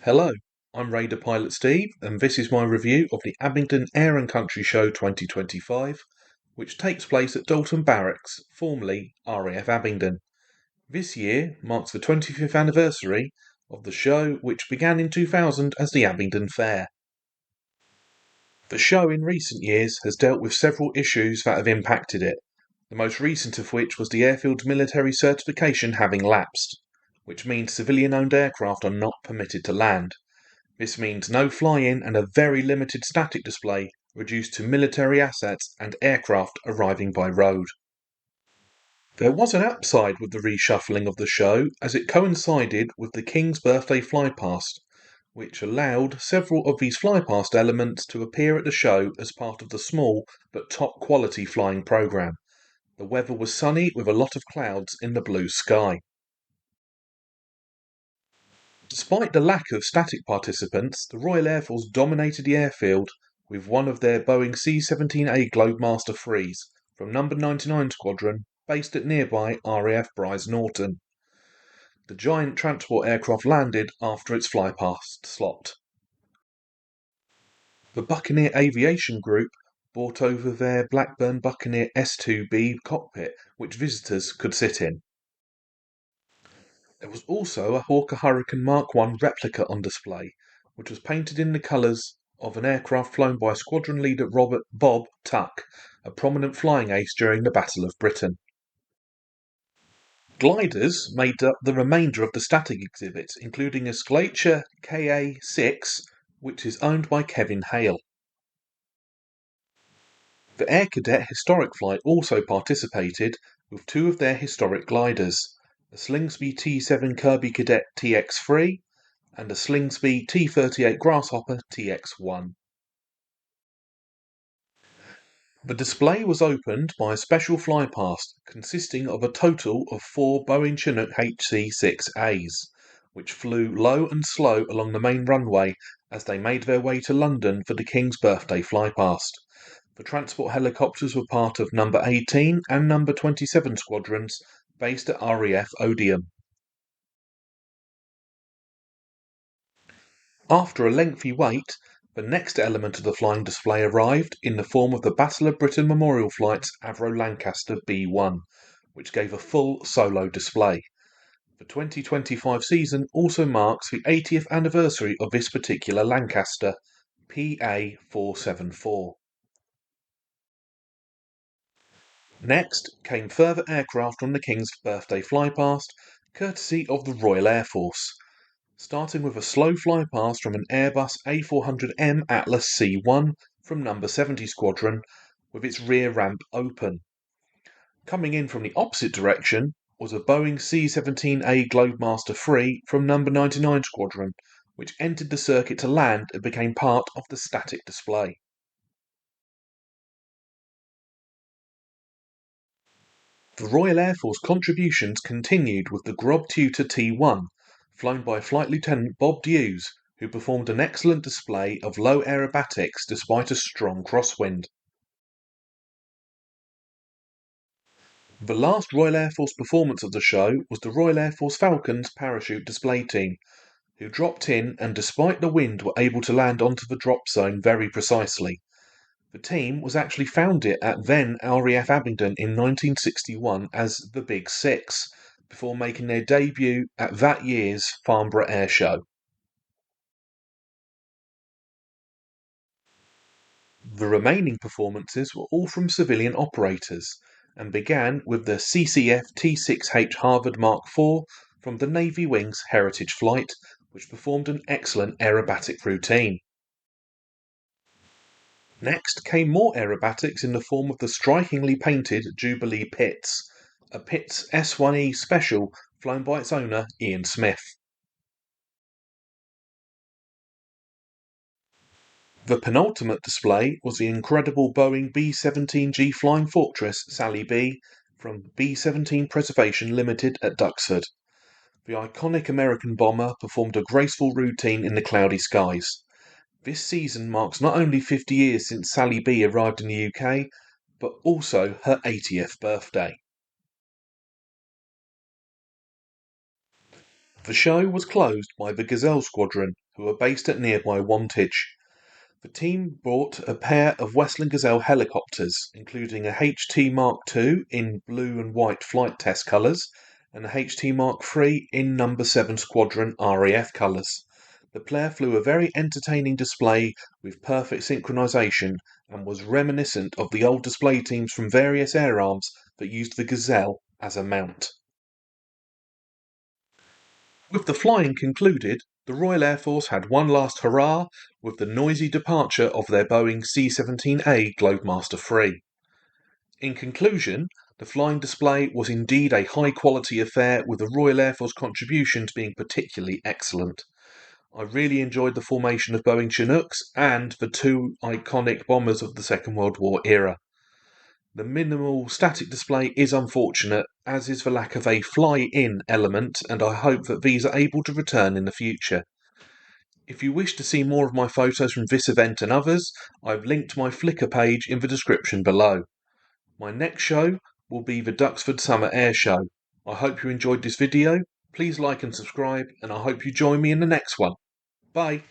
Hello, I'm Raider Pilot Steve, and this is my review of the Abingdon Air Country Show 2025, which takes place at Dalton Barracks, formerly RAF Abingdon. This year marks the 25th anniversary of the show, which began in 2000 as the Abingdon Fair. The show in recent years has dealt with several issues that have impacted it, the most recent of which was the airfield's military certification having lapsed, which means civilian-owned aircraft are not permitted to land. This means no fly-in and a very limited static display, reduced to military assets and aircraft arriving by road. There was an upside with the reshuffling of the show, as it coincided with the King's birthday flypast, which allowed several of these flypast elements to appear at the show as part of the small but top quality flying programme. The weather was sunny with a lot of clouds in the blue sky. Despite the lack of static participants, the Royal Air Force dominated the airfield with one of their Boeing C-17A Globemaster IIIs from No. 99 Squadron based at nearby RAF Brize Norton. The giant transport aircraft landed after its flypast slot. The Buccaneer Aviation Group brought over their Blackburn Buccaneer S2B cockpit, which visitors could sit in. There was also a Hawker Hurricane Mark I replica on display, which was painted in the colours of an aircraft flown by Squadron Leader Robert Bob Tuck, a prominent flying ace during the Battle of Britain. Gliders made up the remainder of the static exhibits, including a Glacier KA-6, which is owned by Kevin Hale. The Air Cadet Historic Flight also participated with two of their historic gliders, a Slingsby T-7 Kirby Cadet TX-3 and a Slingsby T-38 Grasshopper TX-1. The display was opened by a special flypast consisting of a total of 4 Boeing Chinook HC-6As, which flew low and slow along the main runway as they made their way to London for the King's birthday flypast. The transport helicopters were part of No. 18 and No. 27 squadrons based at RAF Odium. After a lengthy wait, the next element of the flying display arrived in the form of the Battle of Britain Memorial Flight's Avro Lancaster B1, which gave a full solo display. The 2025 season also marks the 80th anniversary of this particular Lancaster, PA-474. Next came further aircraft from the King's birthday flypast, courtesy of the Royal Air Force, starting with a slow flypast from an Airbus A400M Atlas C1 from No. 70 Squadron, with its rear ramp open. Coming in from the opposite direction was a Boeing C-17A Globemaster III from No. 99 Squadron, which entered the circuit to land and became part of the static display. The Royal Air Force contributions continued with the Grob Tutor T1, flown by Flight Lieutenant Bob Hughes, who performed an excellent display of low aerobatics despite a strong crosswind. The last Royal Air Force performance of the show was the Royal Air Force Falcons parachute display team, who dropped in and despite the wind were able to land onto the drop zone very precisely. The team was actually founded at then RAF Abingdon in 1961 as the Big Six, before making their debut at that year's Farnborough Air Show. The remaining performances were all from civilian operators, and began with the CCF T6H Harvard Mark IV from the Navy Wing's Heritage Flight, which performed an excellent aerobatic routine. Next came more aerobatics in the form of the strikingly painted Jubilee Pitts, a Pitts S1E Special flown by its owner Ian Smith. The penultimate display was the incredible Boeing B-17G Flying Fortress Sally B from B-17 Preservation Limited at Duxford. The iconic American bomber performed a graceful routine in the cloudy skies. This season marks not only 50 years since Sally B arrived in the UK, but also her 80th birthday. The show was closed by the Gazelle Squadron, who are based at nearby Wantage. The team brought a pair of Westland Gazelle helicopters, including a HT Mark II in blue and white flight test colours and a HT Mark III in No. 7 Squadron RAF colours. The player flew a very entertaining display with perfect synchronisation and was reminiscent of the old display teams from various air arms that used the Gazelle as a mount. With the flying concluded, the Royal Air Force had one last hurrah with the noisy departure of their Boeing C-17A Globemaster III. In conclusion, the flying display was indeed a high-quality affair, with the Royal Air Force contributions being particularly excellent. I really enjoyed the formation of Boeing Chinooks and the two iconic bombers of the Second World War era. The minimal static display is unfortunate, as is the lack of a fly-in element, and I hope that these are able to return in the future. If you wish to see more of my photos from this event and others, I've linked my Flickr page in the description below. My next show will be the Duxford Summer Air Show. I hope you enjoyed this video. Please like and subscribe, and I hope you join me in the next one. Bye.